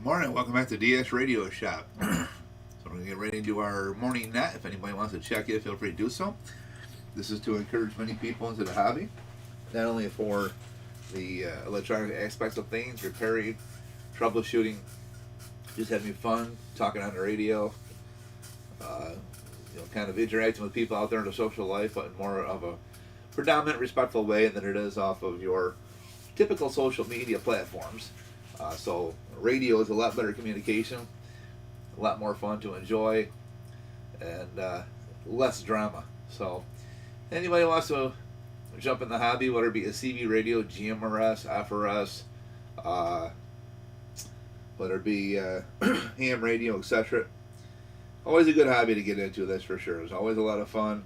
Morning, welcome back to DS Radio Shop. So we're going to get ready to do our morning net. If anybody wants to check in, feel free to do so. This is to encourage many people into the hobby, not only for the electronic aspects of things, repairing, troubleshooting, just having fun, talking on the radio, kind of interacting with people out there in the social life, but in more of a predominant, respectful way than it is off of your typical social media platforms. So radio is a lot better communication, a lot more fun to enjoy, and less drama. So anybody wants to jump in the hobby, whether it be a CB radio, GMRS, FRS, whether it be ham radio, etc. Always a good hobby to get into, that's for sure. It's always a lot of fun.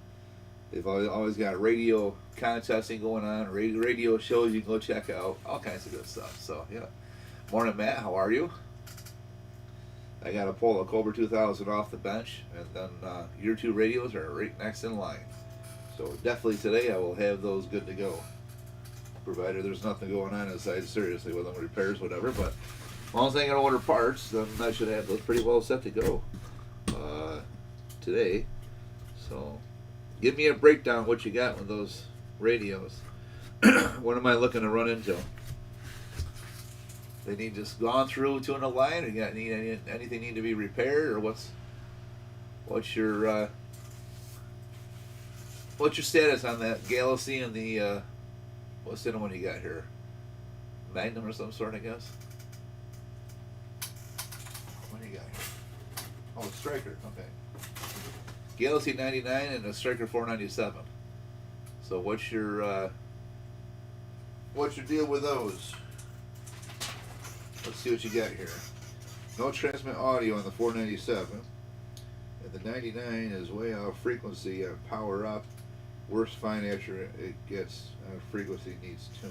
They've always got radio contesting going on, radio shows you can go check out, all kinds of good stuff. So, yeah. Morning, Matt. How are you? I got to pull a Cobra 2000 off the bench, and then your two radios are right next in line. So definitely today I will have those good to go, provided there's nothing going on inside seriously with them, repairs, whatever. But as long as I can order parts, then I should have those pretty well set to go today. So give me a breakdown what you got with those radios. What am I looking to run into? They need just gone through to a line, or you got anything need to be repaired, or what's your status on that Galaxy and the what's the other one you got here? Magnum or some sort, I guess. What do you got here? Oh, Striker. Okay. Galaxy 99 and a Striker 497. So what's your deal with those? Let's see what you got here. No transmit audio on the 497. And the 99 is way off frequency. Power up. Worse fine after it gets frequency needs tune.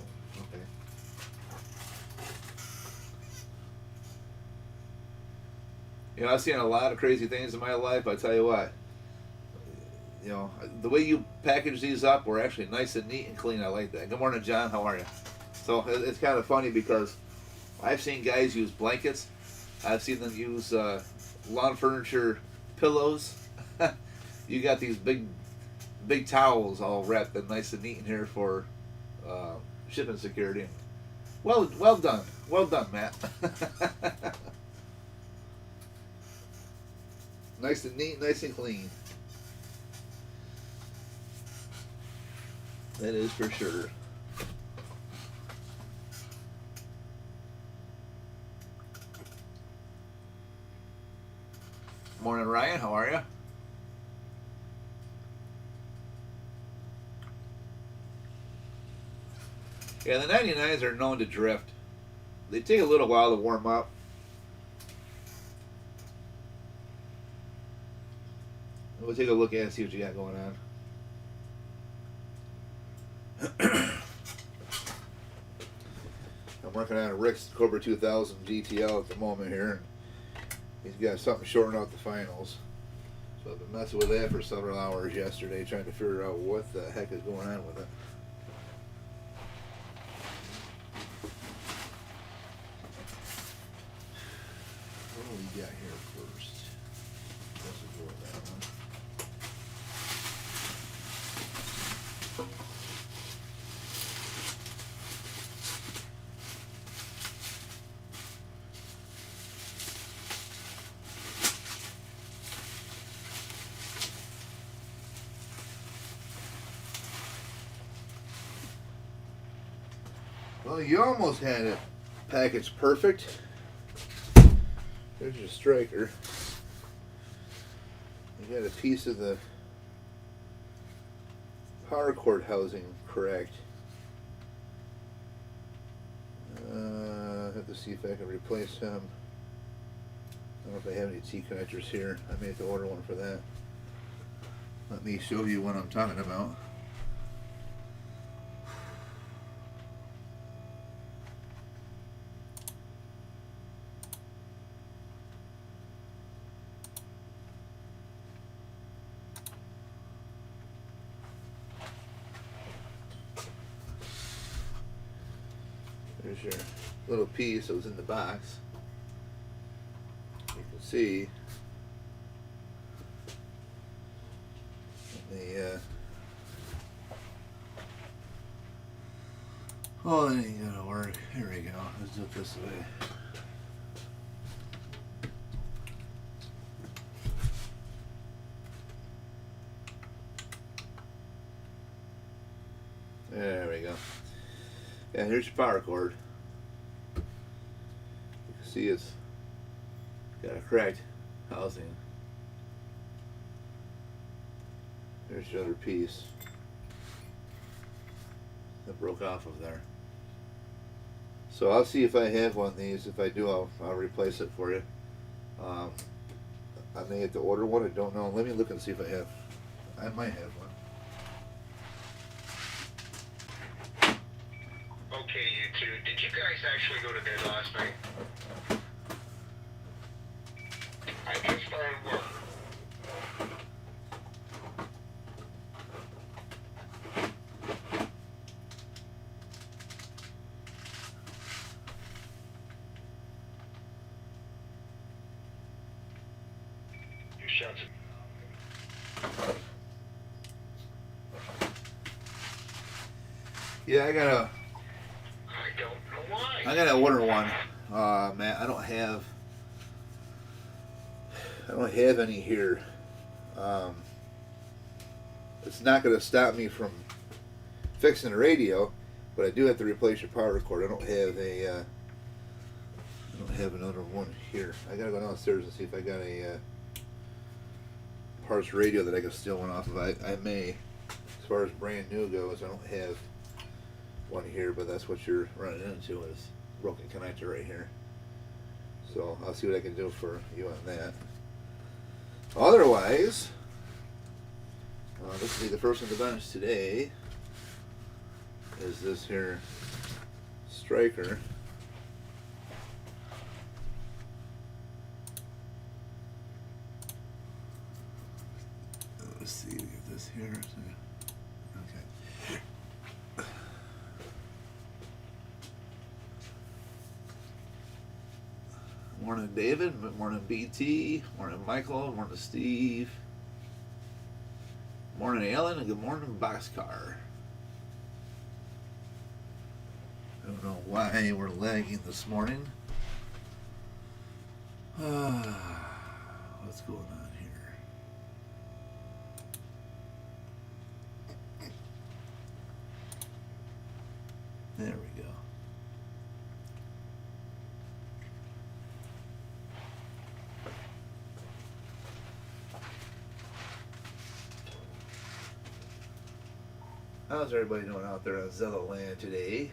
Okay. I've seen a lot of crazy things in my life. I tell you what. The way you package these up were actually nice and neat and clean. I like that. Good morning, John. How are you? So it's kind of funny because I've seen guys use blankets. I've seen them use lawn furniture pillows. You got these big towels all wrapped and nice and neat in here for shipping security. Well done, Matt. Nice and neat, nice and clean. That is for sure. Morning, Ryan. How are you? Yeah, the 99s are known to drift. They take a little while to warm up. We'll take a look at it and see what you got going on. I'm working on a Rick's Cobra 2000 GTL at the moment here. He's got something shorting out the finals. So I've been messing with that for several hours yesterday, trying to figure out what the heck is going on with it. What do we got here first? Let's go with that one. Well, you almost had it packaged perfect. There's your striker. You got a piece of the power cord housing correct. I have to see if I can replace him. I don't know if I have any T connectors here. I may have to order one for that. Let me show you what I'm talking about. There's your little piece that was in the box. see. Oh, that ain't gonna work. Here we go. Let's do it this way. There we go. Yeah, here's your power cord. You can see it's got a cracked housing. There's the other piece that broke off of there. So I'll see if I have one of these. If I do, I'll replace it for you. I may have to order one. I don't know. Let me look and see if I have. I might have one. Okay, you two. Did you guys actually go to bed last night? I just started work. You sound Yeah, I gotta order one. Man, I don't have any here. It's not gonna stop me from fixing the radio, but I do have to replace your power cord. I don't have another one here. I gotta go downstairs and see if I got a parts radio that I can steal one off of. I may. As far as brand new goes, I don't have one here, but that's what you're running into is broken connector right here. So I'll see what I can do for you on that. Otherwise, this will be the first on the bench today. Is this here striker? Let's see, get this here. Okay. Morning, David. Morning, BT. Morning, Michael. Morning, Steve. Morning, Alan. And good morning, Boxcar. I don't know why we're lagging this morning. What's going on here? There we go. How's everybody doing out there on ZELLO land today?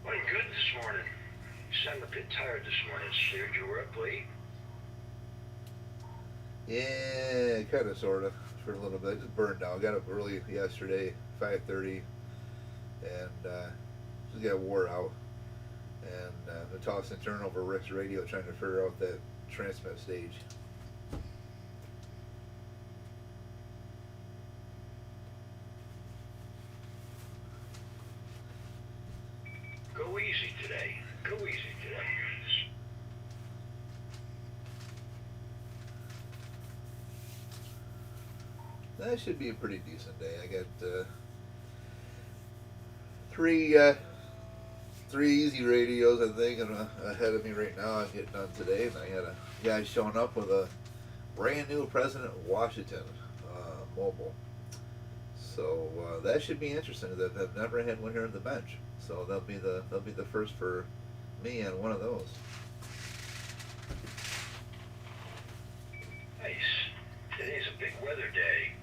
Doing good this morning. You sound a bit tired this morning, Sid. You were up late? Yeah, kind of, sort of, for a little bit. Just burned out. Got up early yesterday, 5:30, and just got wore out. And the toss and turn over Rick's radio trying to figure out that transmit stage. Go easy today. Go easy today. That should be a pretty decent day. I got three easy radios, I think, and ahead of me right now. I'm getting done today, and I got a guy showing up with a brand new President Washington mobile. So that should be interesting. I've never had one here on the bench, so they'll be the first for me on one of those. Nice. Today's a big weather day.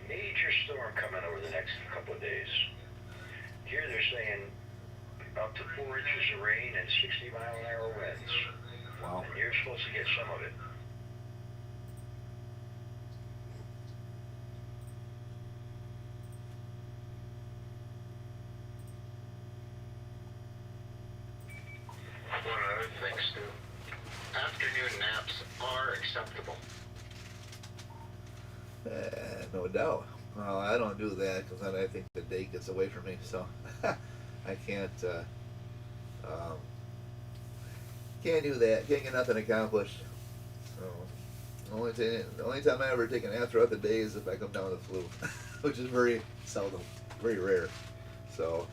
Major storm coming over the next couple of days. Here they're saying up to 4 inches of rain and 60-mile-an-hour winds. Wow. And you're supposed to get some of it. One other thing, Stu. Afternoon naps are acceptable. No doubt. Well, I don't do that because then I think the day gets away from me, so I can't Can't do that. Can't get nothing accomplished. So, the only time I ever take an nap throughout the day is if I come down with the flu, which is very seldom, very rare. So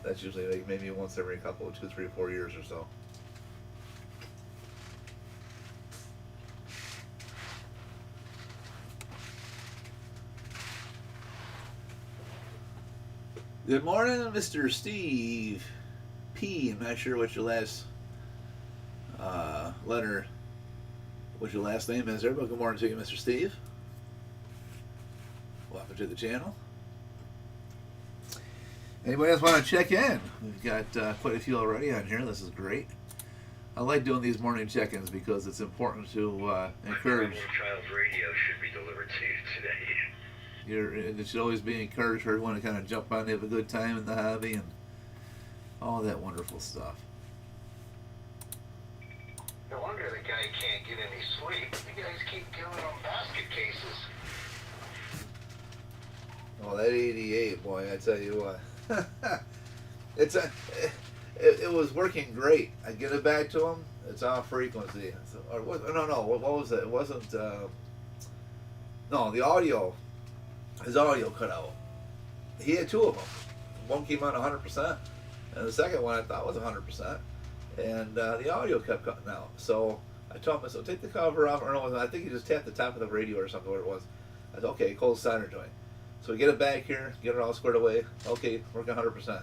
that's usually like maybe once every couple, 2, 3, 4 years or so. Good morning, Mr. Steve P. I'm not sure what your last letter, what your last name is there, but good morning to you, Mr. Steve. Welcome to the channel. Anybody else want to check in? We've got quite a few already on here. This is great. I like doing these morning check-ins because it's important to encourage. My child's radio should be delivered to you today. It should always be encouraged for everyone to kind of jump on and have a good time in the hobby and all that wonderful stuff. No wonder the guy can't get any sleep. The guys keep giving him basket cases. Oh, that 88, boy, I tell you what. It was working great. I get it back to him. It's off frequency. What was it? It wasn't. No, the audio. His audio cut out. He had 2 of them. One came on 100%, and the second one I thought was 100%, and the audio kept cutting out. So I told him, so take the cover off. Or no, I think he just tapped the top of the radio or something where it was. I said, okay, cold solder joint. So we get it back here, get it all squared away. Okay, working 100%.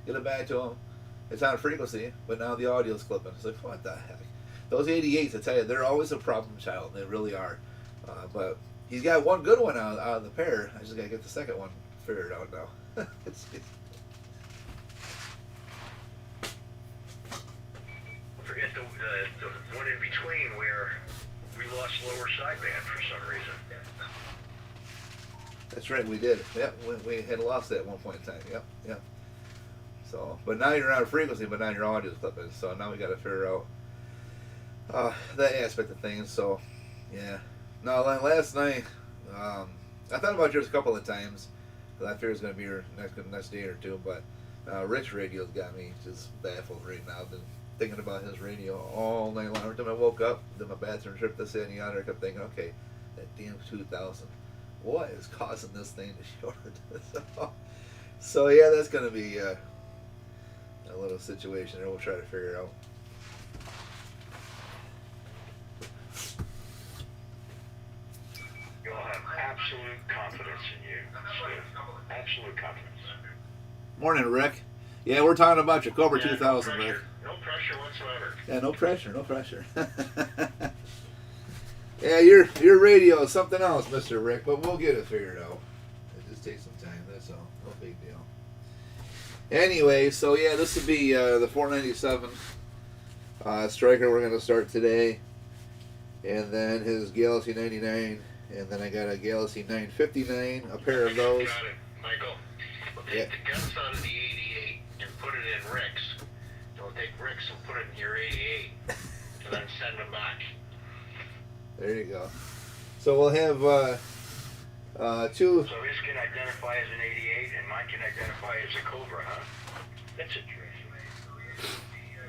Get it back to him. It's on frequency, but now the audio's clipping. It's like, what the heck? Those 88s, I tell you, they're always a problem child. They really are. But he's got one good one out of the pair. I just got to get the second one figured out now. Forget the one in between where we lost lower sideband for some reason. That's right, we did. Yep, we had lost that at one point in time. Yep. So, but now you're on frequency, but now your audio's clipping. So now we got to figure out that aspect of things. So, yeah. No, last night, I thought about yours a couple of times. I figured it was going to be your next day or two, but Rich Radio's got me just baffled right now. I've been thinking about his radio all night long. Every time I woke up, did my bathroom trip, this, that, and the other, I kept thinking, okay, that damn 2000. What is causing this thing to short? So yeah, that's going to be a little situation there. We'll try to figure it out. You'll have absolute confidence in you. Absolute confidence. Morning, Rick. Yeah, we're talking about your Cobra 2000, no Rick. No pressure whatsoever. Yeah, no pressure. Yeah, your radio is something else, Mr. Rick, but we'll get it figured out. It just takes some time, that's all. No big deal. Anyway, so yeah, this would be the 497 striker we're going to start today. And then his Galaxy 99. And then I got a Galaxy 959, a pair of those. Got it, Michael. We'll take the guts out of the 88 and put it in Rick's. We'll take Rick's and put it in your 88. And then send them back. There you go. So we'll have two. So his can identify as an 88 and mine can identify as a Cobra, huh? That's interesting.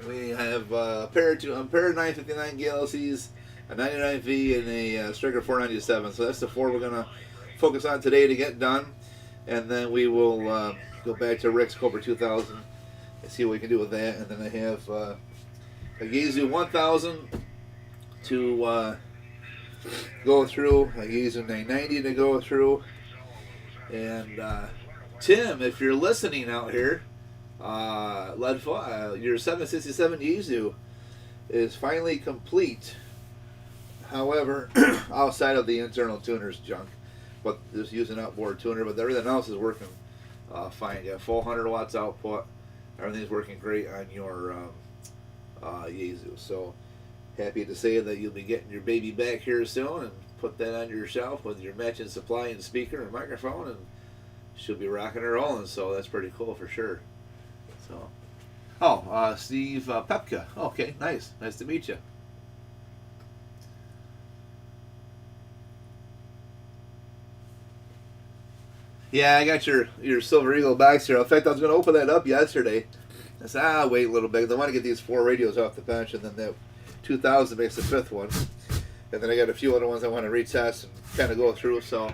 We have a pair of 959 Galaxies, a 99V, and a Striker 497. So that's the 4 we're going to focus on today to get done. And then we will go back to Rick's Cobra 2000 and see what we can do with that. And then I have a Yaesu 1000 to go through, a Yaesu 990 to go through. And Tim, if you're listening out here, your 767 Yaesu is finally complete. However, outside of the internal tuner's junk, but just using outboard tuner, but everything else is working fine. You got full 100 watts output. Everything's working great on your Yaesu. So happy to say that you'll be getting your baby back here soon and put that on your shelf with your matching supply and speaker and microphone, and she'll be rocking and rolling. So that's pretty cool for sure. So, Steve Pepka. Okay, nice to meet you. Yeah, I got your Silver Eagle box here. In fact, I was going to open that up yesterday. I said, I'll wait a little bit. I want to get these 4 radios off the bench, and then that 2000 makes the 5th one. And then I got a few other ones I want to retest and kind of go through. So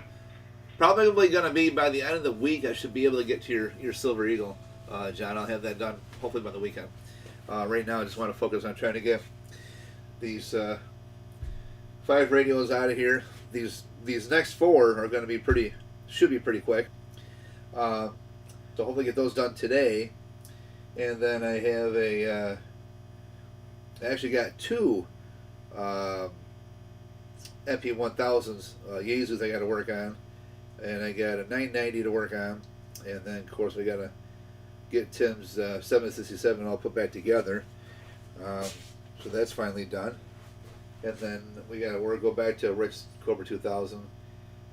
probably going to be by the end of the week, I should be able to get to your Silver Eagle, John. I'll have that done hopefully by the weekend. Right now, I just want to focus on trying to get these 5 radios out of here. These next 4 are going to be should be pretty quick. So hopefully get those done today. And then I have I actually got 2 MP1000s, Yezus I got to work on. And I got a 990 to work on. And then, of course, we got to get Tim's 767 all put back together. So that's finally done. And then we got to go back to Rick's Cobra 2000.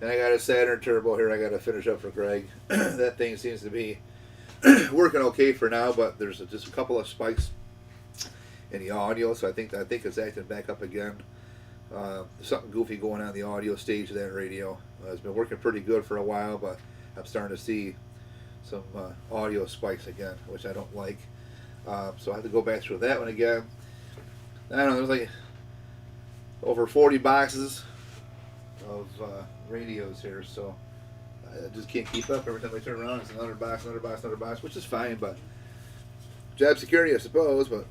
And I got a Saturn Turbo here I got to finish up for Greg. That thing seems to be working okay for now, but there's just a couple of spikes in the audio, so I think it's acting back up again. There's something goofy going on in the audio stage of that radio. It's been working pretty good for a while, but I'm starting to see some audio spikes again, which I don't like. So I have to go back through that one again. I don't know, there's like over 40 boxes of radios here, so I just can't keep up. Every time I turn around, it's another box, which is fine, but job security, I suppose, but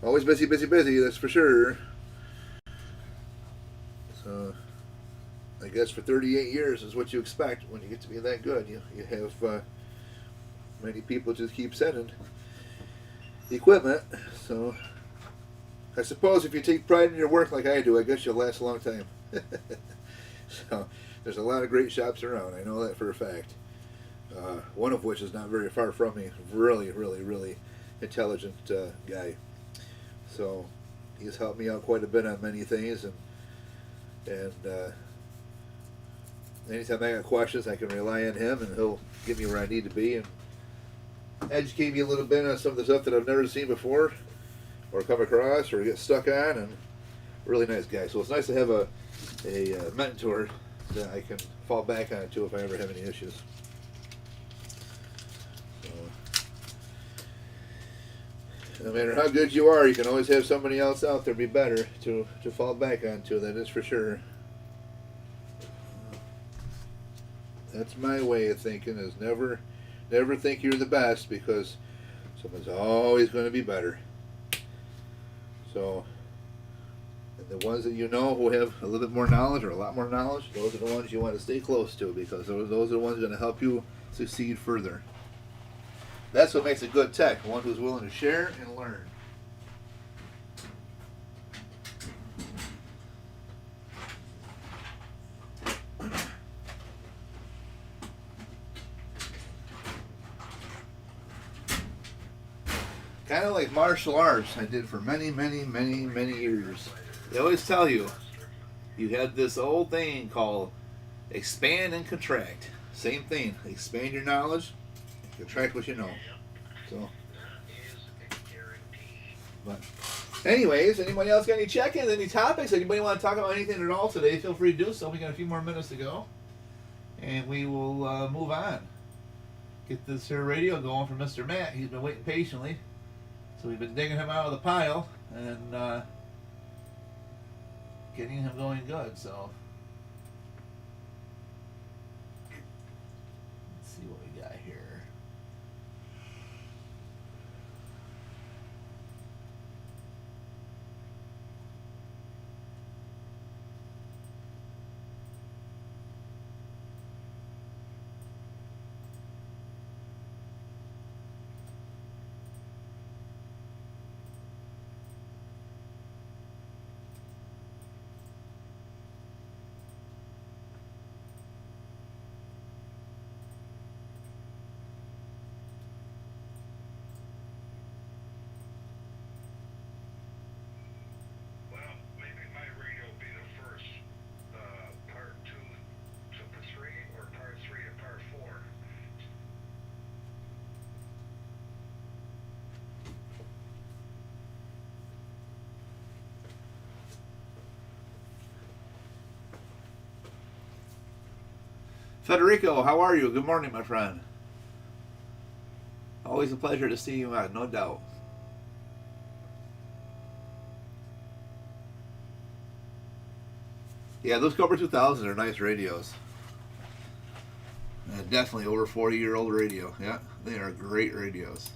always busy, that's for sure. So I guess for 38 years is what you expect when you get to be that good. You have many people just keep sending equipment, so I suppose if you take pride in your work like I do, I guess you'll last a long time. So there's a lot of great shops around. I know that for a fact. One of which is not very far from me. Really, really, really intelligent guy. So he's helped me out quite a bit on many things, and anytime I got questions, I can rely on him, and he'll get me where I need to be and educate me a little bit on some of the stuff that I've never seen before, or come across, or get stuck on. And really nice guy. So it's nice to have a mentor that I can fall back on too if I ever have any issues. So, no matter how good you are, you can always have somebody else out there be better to fall back on to. That is for sure. That's my way of thinking, is never think you're the best, because someone's always going to be better. So, and the ones that you know who have a little bit more knowledge, or a lot more knowledge, those are the ones you want to stay close to, because those are the ones that are going to help you succeed further. That's what makes a good tech, one who's willing to share and learn. Kind of like martial arts I did for many, many, many, many years. They always tell you, you had this old thing called expand and contract. Same thing. Expand your knowledge, contract what you know. So, but anyways, anybody else got any check-ins, any topics? Anybody want to talk about anything at all today? Feel free to do so. We got a few more minutes to go, and we will move on. Get this here radio going for Mr. Matt. He's been waiting patiently. So we've been digging him out of the pile and getting him going good. So let's see what we got here. Federico, how are you? Good morning, my friend. Always a pleasure to see you on, no doubt. Yeah, those Cobra 2000s are nice radios. Definitely over 40-year-old radio. Yeah, they are great radios.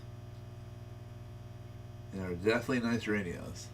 They are definitely nice radios.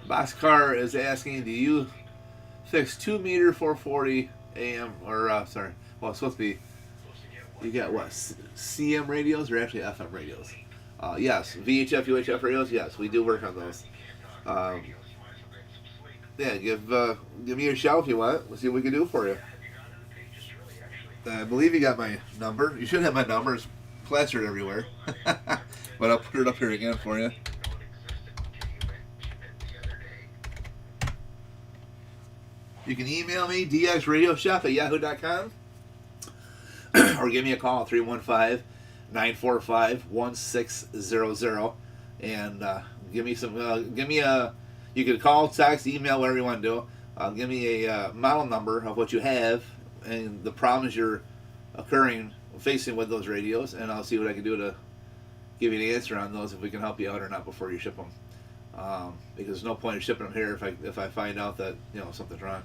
Boxcar is asking, do you fix 2 meter 440 AM or sorry, well it's supposed to be, you got what, CM radios or actually FM radios? Yes, VHF, UHF radios. Yes, we do work on those. Yeah, give me a shout if you want. We'll see what we can do for you. I believe you got my number. You should have my number. It's plastered everywhere, but I'll put it up here again for you. You can email me, dxradioshop@yahoo.com, or give me a call, 315-945-1600, and give me you can call, text, email, whatever you want to do. Give me a model number of what you have and the problems you're facing with those radios, and I'll see what I can do to give you an answer on those, if we can help you out or not before you ship them. Because there's no point in shipping them here if I find out that something's wrong.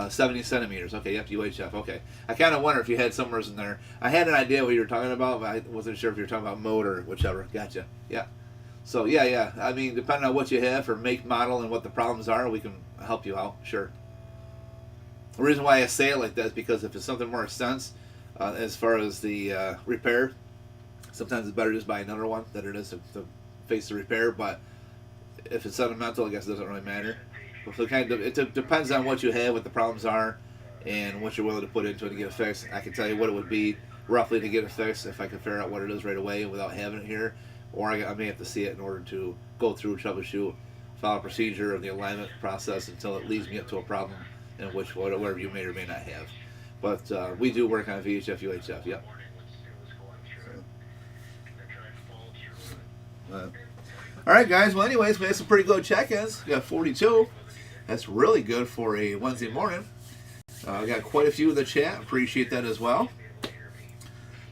70 centimeters. Okay, you have to UHF. Okay, I kind of wonder if you had somewhere in there. I had an idea what you were talking about, but I wasn't sure if you were talking about mode or whichever. Gotcha. Yeah. So yeah. I mean, depending on what you have for make, model, and what the problems are, we can help you out. Sure. The reason why I say it like that is because if it's something more extensive, as far as the repair, sometimes it's better just buy another one than it is to face the repair. But if it's sentimental, I guess it doesn't really matter. So it depends on what you have, what the problems are, and what you're willing to put into it to get it fixed. I can tell you what it would be roughly to get it fixed if I can figure out what it is right away without having it here, or I may have to see it in order to go through, troubleshoot, follow a procedure of the alignment process until it leads me up to a problem in which whatever you may or may not have. But we do work on VHF, UHF. Yep. All right, guys. Well, anyways, we had some pretty good check-ins. We got 42. That's really good for a Wednesday morning. I got quite a few in the chat. Appreciate that as well.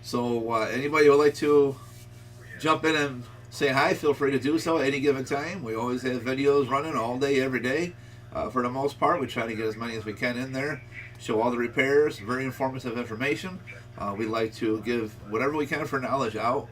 So anybody who would like to jump in and say hi, feel free to do so at any given time. We always have videos running all day, every day. For the most part, we try to get as many as we can in there. Show all the repairs, very informative information. We like to give whatever we can for knowledge out.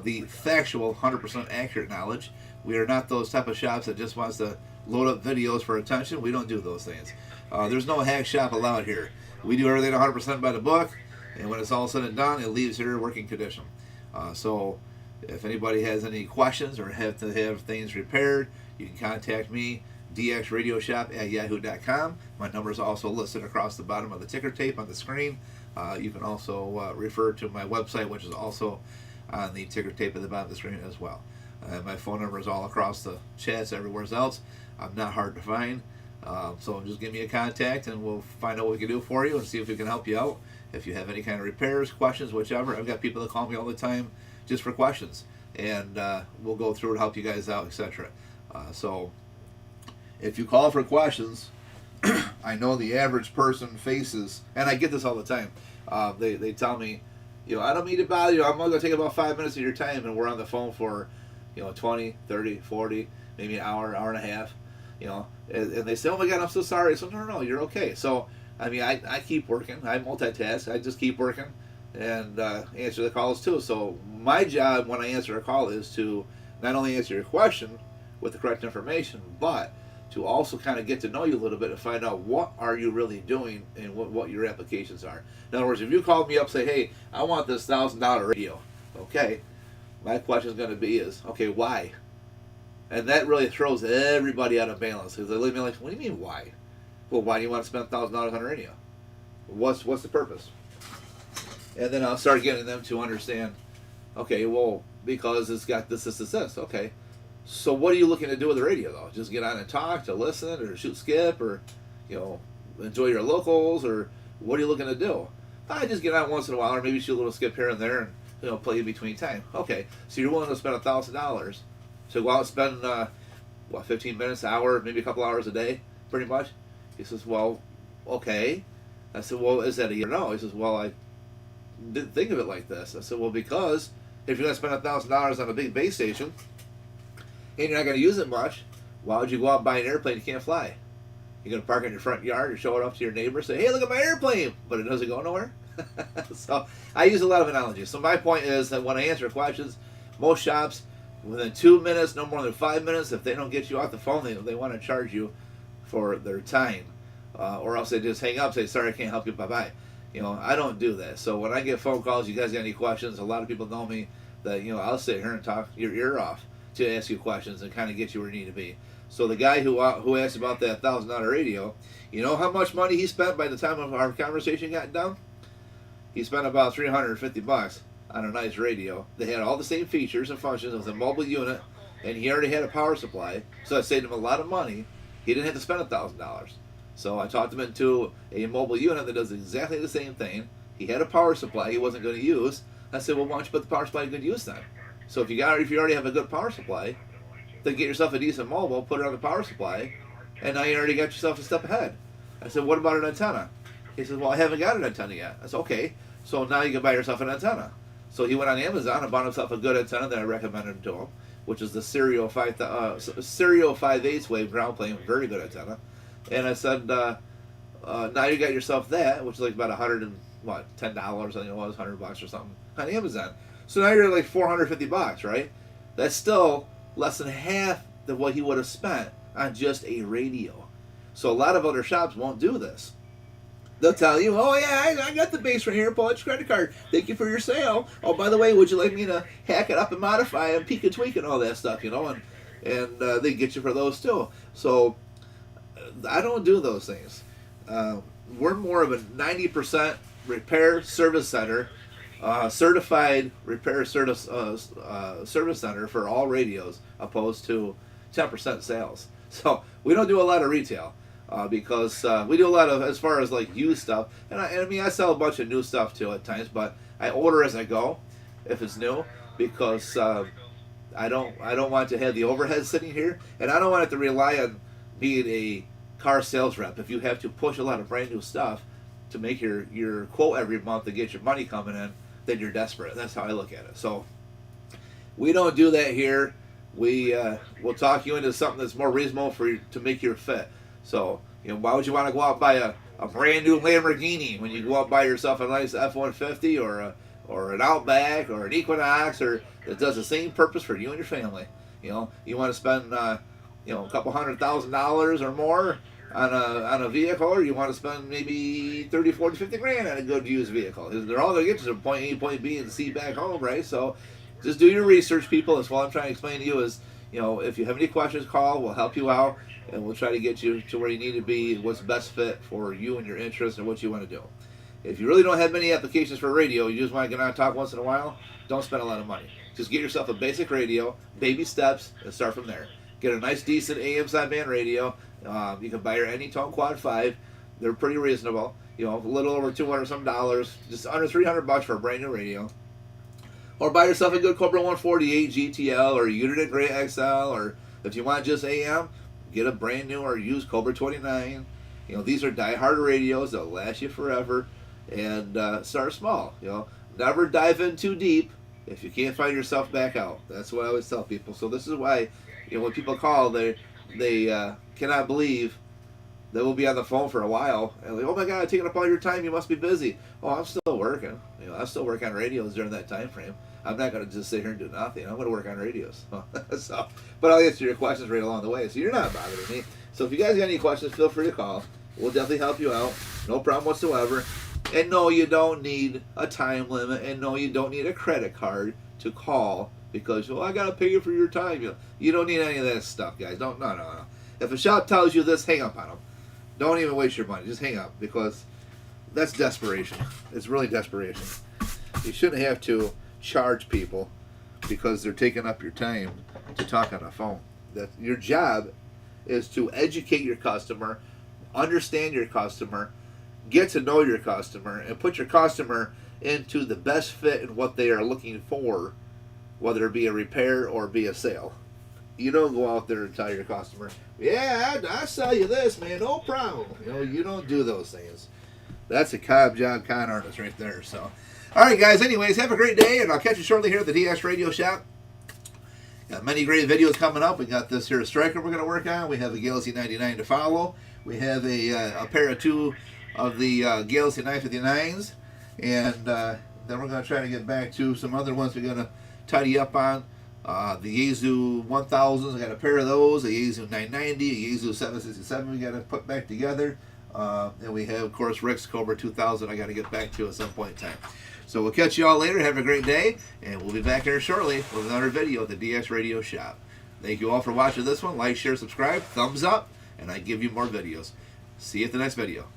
The factual, 100% accurate knowledge. We are not those type of shops that just wants to load up videos for attention. We don't do those things. There's no hack shop allowed here. We do everything 100% by the book, and when it's all said and done, it leaves here in working condition. So if anybody has any questions or have to have things repaired, you can contact me, dxradioshop@yahoo.com. My number is also listed across the bottom of the ticker tape on the screen. You can also refer to my website, which is also on the ticker tape at the bottom of the screen as well. My phone number is all across the chats everywhere else. I'm not hard to find. So just give me a contact and we'll find out what we can do for you and see if we can help you out. If you have any kind of repairs, questions, whichever. I've got people that call me all the time just for questions. And we'll go through and help you guys out, etc. So if you call for questions, I know the average person faces, and I get this all the time. They tell me, I don't mean to bother you. I'm going to take about 5 minutes of your time, and we're on the phone for 20, 30, 40, maybe an hour, hour and a half, and they say, oh my God, I'm so sorry. So no, you're okay. So, I mean, I keep working. I multitask. I just keep working and answer the calls too. So my job when I answer a call is to not only answer your question with the correct information, but to also kind of get to know you a little bit and find out what are you really doing and what your applications are. In other words, if you called me up, say, hey, I want this $1,000 radio, okay, my question is going to be is, okay, why? And that really throws everybody out of balance because they look at me like, what do you mean why? Well, why do you want to spend $1,000 on a radio? What's the purpose? And then I'll start getting them to understand, okay, well, because it's got this. Okay, so what are you looking to do with the radio, though? Just get on and talk, to listen, or shoot skip, or, enjoy your locals, or what are you looking to do? I just get on once in a while, or maybe shoot a little skip here and there, and, play in between time. Okay, so you're willing to spend $1,000 to go out and spend, 15 minutes, an hour, maybe a couple hours a day, pretty much? He says, well, okay. I said, well, is that a yes or no? He says, well, I didn't think of it like this. I said, well, because if you're going to spend $1,000 on a big base station and you're not going to use it much, why would you go out and buy an airplane you can't fly? You're going to park in your front yard or show it off to your neighbor, say, hey, look at my airplane, but it doesn't go nowhere. So I use a lot of analogies. So my point is that when I answer questions, most shops, within 2 minutes, no more than 5 minutes, if they don't get you off the phone, they want to charge you for their time. Or else they just hang up, say, sorry, I can't help you, bye-bye. I don't do that. So when I get phone calls, you guys got any questions, a lot of people know me that, I'll sit here and talk your ear off to ask you questions and kind of get you where you need to be. So the guy who asked about that $1,000 radio, you know how much money he spent by the time of our conversation got done? He spent about $350 on a nice radio. They had all the same features and functions. It was a mobile unit, and he already had a power supply, so I saved him a lot of money. He didn't have to spend $1,000. So I talked him into a mobile unit that does exactly the same thing. He had a power supply he wasn't going to use. I said, well, why don't you put the power supply to good use then? So if you already have a good power supply, then get yourself a decent mobile, put it on the power supply, and now you already got yourself a step ahead. I said, what about an antenna? He said, well, I haven't got an antenna yet. I said, okay, so now you can buy yourself an antenna. So he went on Amazon and bought himself a good antenna that I recommended to him, which is the Stereo 5/8 wave ground plane, very good antenna. And I said, now you got yourself that, which is like about $10, I think it was, $100 or something on Amazon. So now you're at like $450, right? That's still less than half of what he would have spent on just a radio. So a lot of other shops won't do this. They'll tell you, oh yeah, I got the base right here, pull out your credit card, thank you for your sale. Oh, by the way, would you like me to hack it up and modify and peek and tweak and all that stuff, and they get you for those too. So I don't do those things. We're more of a 90% repair service center, certified repair service center for all radios, opposed to 10% sales. So we don't do a lot of retail because we do a lot of, as far as like used stuff, and I sell a bunch of new stuff too at times, but I order as I go if it's new because I don't want to have the overhead sitting here, and I don't want it to rely on being a car sales rep. If you have to push a lot of brand new stuff to make your quote every month to get your money coming in, then you're desperate. That's how I look at it. So we don't do that here. We'll talk you into something that's more reasonable for you to make your fit. So why would you want to go out and buy a brand new Lamborghini when you go out and buy yourself a nice F-150 or an Outback or an Equinox or that does the same purpose for you and your family? You want to spend a couple $100,000 or more on a vehicle, or you want to spend maybe 30, 40, 50 grand on a good used vehicle. They're all going to get you to point A, point B, and C back home, right? So just do your research, people. That's what I'm trying to explain to you is, if you have any questions, call. We'll help you out, and we'll try to get you to where you need to be, what's best fit for you and your interests and what you want to do. If you really don't have many applications for radio, you just want to get on and talk once in a while, don't spend a lot of money. Just get yourself a basic radio, baby steps, and start from there. Get a nice, decent AM sideband radio. You can buy your Anytone Quad 5. They're pretty reasonable. A little over $200 some, just under $300 for a brand new radio. Or buy yourself a good Cobra 148 GTL or a Unit Gray XL, or if you want just AM, get a brand new or used Cobra 29. These are die-hard radios. They'll last you forever. And start small. Never dive in too deep if you can't find yourself back out. That's what I always tell people. So this is why, when people call, they cannot believe that we'll be on the phone for a while. And like, oh my God, taking up all your time. You must be busy. Oh, I'm still working. I still work on radios during that time frame. I'm not going to just sit here and do nothing. I'm going to work on radios. But I'll answer your questions right along the way. So you're not bothering me. So if you guys got any questions, feel free to call. We'll definitely help you out. No problem whatsoever. And no, you don't need a time limit. And no, you don't need a credit card to call because, well, I got to pay you for your time. You don't need any of that stuff, guys. No. If a shop tells you this, hang up on them. Don't even waste your money. Just hang up because that's desperation. It's really desperation. You shouldn't have to charge people because they're taking up your time to talk on the phone. That your job is to educate your customer, understand your customer, get to know your customer, and put your customer into the best fit in what they are looking for, whether it be a repair or be a sale. You don't go out there and tell your customer, yeah, I sell you this, man, no problem. You don't do those things. That's a job con artist right there. So, all right, guys, anyways, have a great day, and I'll catch you shortly here at the DS Radio Shop. Got many great videos coming up. We got this here striker we're going to work on. We have a Galaxy 99 to follow. We have a pair of two of the Galaxy 959s. And then we're going to try to get back to some other ones we're going to tidy up on. The Yaesu 1000s, I got a pair of those. A Yaesu 990, a Yaesu 767 we got to put back together. And we have, of course, Rick's Cobra 2000 I got to get back to at some point in time. So we'll catch you all later. Have a great day. And we'll be back here shortly with another video at the DS Radio Shop. Thank you all for watching this one. Like, share, subscribe, thumbs up, and I give you more videos. See you at the next video.